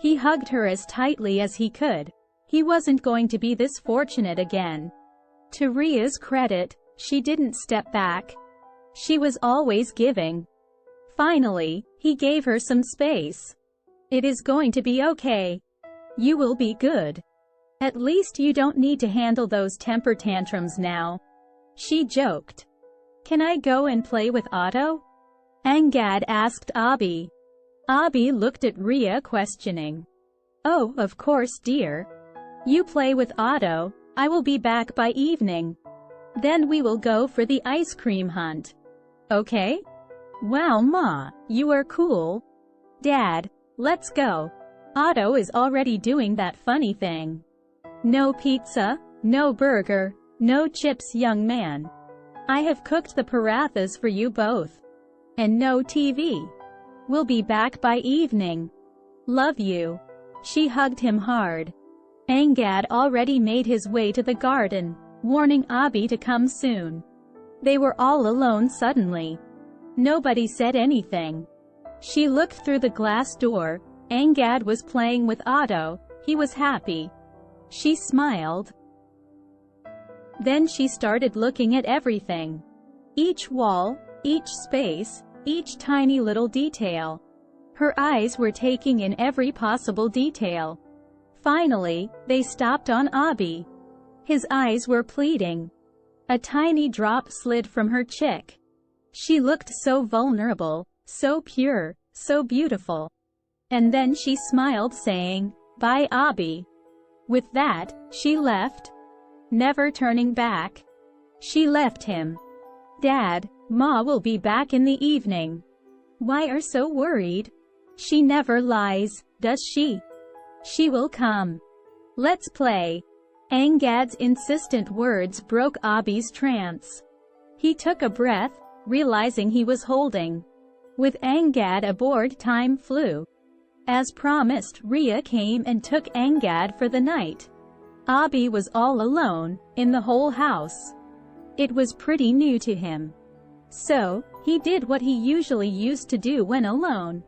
He hugged her as tightly as he could. He wasn't going to be this fortunate again. To Ria's credit, she didn't step back. She was always giving. Finally, he gave her some space. It is going to be okay. You will be good. At least you don't need to handle those temper tantrums now. She joked. Can I go and play with Otto? Angad asked Abi. Abi looked at Ria questioning. Oh, of course, dear. You play with Otto. I will be back by evening. Then we will go for the ice cream hunt. Okay? Wow, Ma, you are cool. Dad, let's go. Otto is already doing that funny thing. No pizza, no burger, no chips, young man. I have cooked the parathas for you both. And no TV. We'll be back by evening. Love you. She hugged him hard. Angad already made his way to the garden, warning Abi to come soon. They were all alone suddenly. Nobody said anything. She looked through the glass door. Angad was playing with Otto. He was happy. She smiled. Then she started looking at everything. Each wall, each space, each tiny little detail. Her eyes were taking in every possible detail. Finally, they stopped on Abi. His eyes were pleading. A tiny drop slid from her cheek. She looked so vulnerable, so pure, so beautiful. And then she smiled, saying, "Bye, Abi." With that, she left, never turning back. She left him. Dad, Ma will be back in the evening. Why are so worried? She never lies, does she? She will come. Let's play. Angad's insistent words broke Abi's trance. He took a breath, realizing he was holding. With Angad aboard, time flew. As promised, Ria came and took Angad for the night. Abi was all alone, in the whole house. It was pretty new to him. So, he did what he usually used to do when alone.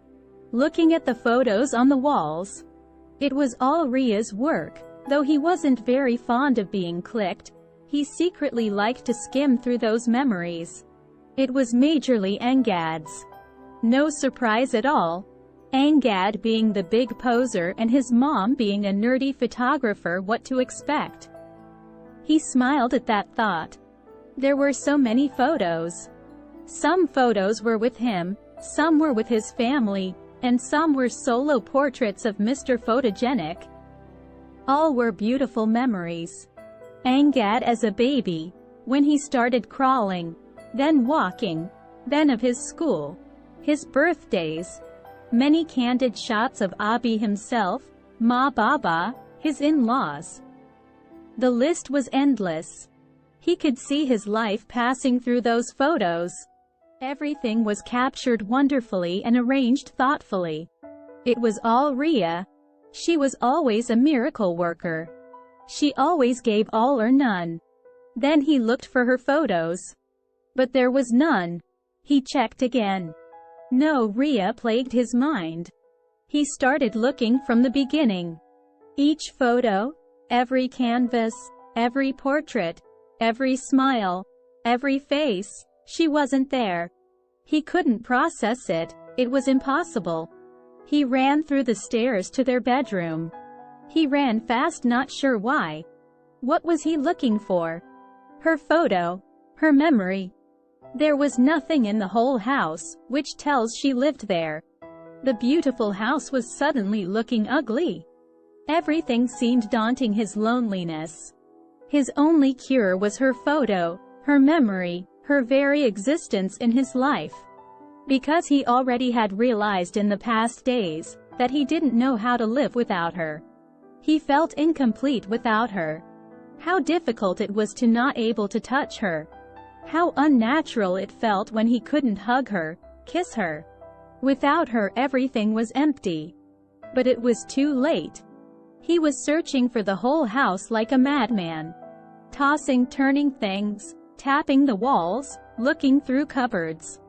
Looking at the photos on the walls. It was all Ria's work, though he wasn't very fond of being clicked. He secretly liked to skim through those memories. It was majorly Angad's. No surprise at all. Angad being the big poser and his mom being a nerdy photographer, what to expect? He smiled at that thought. There were so many photos. Some photos were with him, some were with his family, and some were solo portraits of Mr. Photogenic. All were beautiful memories. Angad as a baby, when he started crawling, then walking, then of his school, his birthdays. Many candid shots of Abi himself, Ma Baba, his in-laws. The list was endless. He could see his life passing through those photos. Everything was captured wonderfully and arranged thoughtfully. It was all Ria. She was always a miracle worker. She always gave all or none. Then he looked for her photos. But there was none. He checked again. No, Ria plagued his mind. He started looking from the beginning. Each photo, every canvas, every portrait, every smile, every face, she wasn't there. He couldn't process it. It was impossible. He ran through the stairs to their bedroom. He ran fast, not sure why. What was he looking for? Her photo. Her memory. There was nothing in the whole house, which tells she lived there. The beautiful house was suddenly looking ugly. Everything seemed daunting his loneliness. His only cure was her photo, her memory, her very existence in his life. Because he already had realized in the past days that he didn't know how to live without her. He felt incomplete without her. How difficult it was to not able to touch her. How unnatural it felt when he couldn't hug her, kiss her. Without her, everything was empty. But it was too late. He was searching for the whole house like a madman. Tossing, turning things, tapping the walls, looking through cupboards.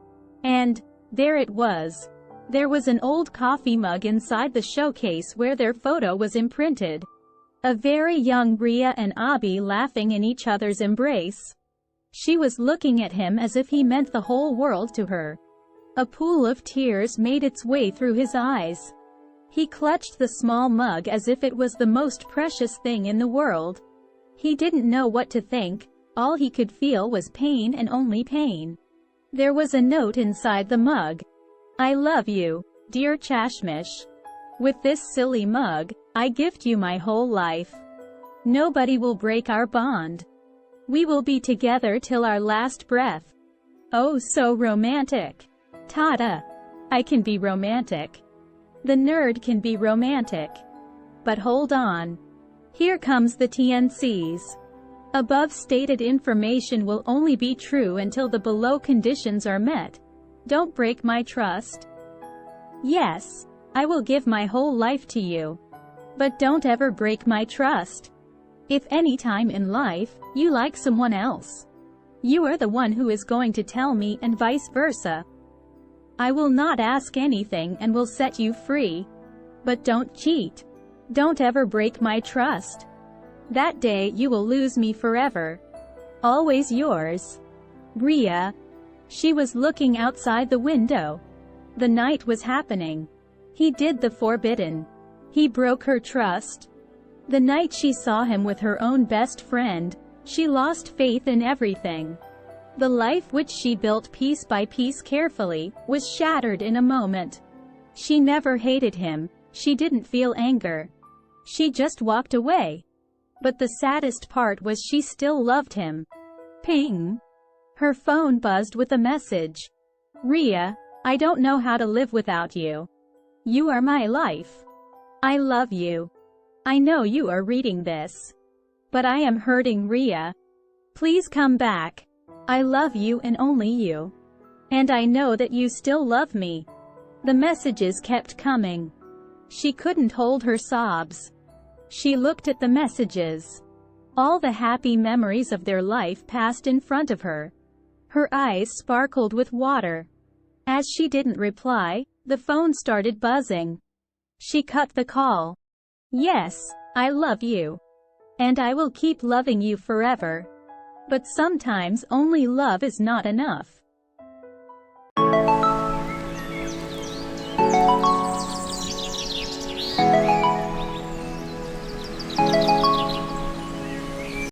And there it was. There was an old coffee mug inside the showcase where their photo was imprinted. A very young Ria and Abi laughing in each other's embrace. She was looking at him as if he meant the whole world to her. A pool of tears made its way through his eyes. He clutched the small mug as if it was the most precious thing in the world. He didn't know what to think. All he could feel was pain and only pain. There was a note inside the mug. I love you, dear Chashmish. With this silly mug, I gift you my whole life. Nobody will break our bond. We will be together till our last breath. Oh, so romantic. Tada. I can be romantic. The nerd can be romantic. But hold on. Here comes the TNCs. Above stated information will only be true until the below conditions are met. Don't break my trust. Yes, I will give my whole life to you. But don't ever break my trust. If any time in life, you like someone else, you are the one who is going to tell me and vice versa. I will not ask anything and will set you free. But don't cheat. Don't ever break my trust. That day you will lose me forever. Always yours, Ria. She was looking outside the window. The night was happening. He did the forbidden. He broke her trust. The night she saw him with her own best friend, she lost faith in everything. The life which she built piece by piece carefully, was shattered in a moment. She never hated him. She didn't feel anger. She just walked away. But the saddest part was she still loved him. Ping! Her phone buzzed with a message. Ria, I don't know how to live without you. You are my life. I love you. I know you are reading this. But I am hurting, Ria. Please come back. I love you and only you. And I know that you still love me. The messages kept coming. She couldn't hold her sobs. She looked at the messages. All the happy memories of their life passed in front of her. Her eyes sparkled with water. As she didn't reply, the phone started buzzing. She cut the call. Yes, I love you. And I will keep loving you forever. But sometimes only love is not enough.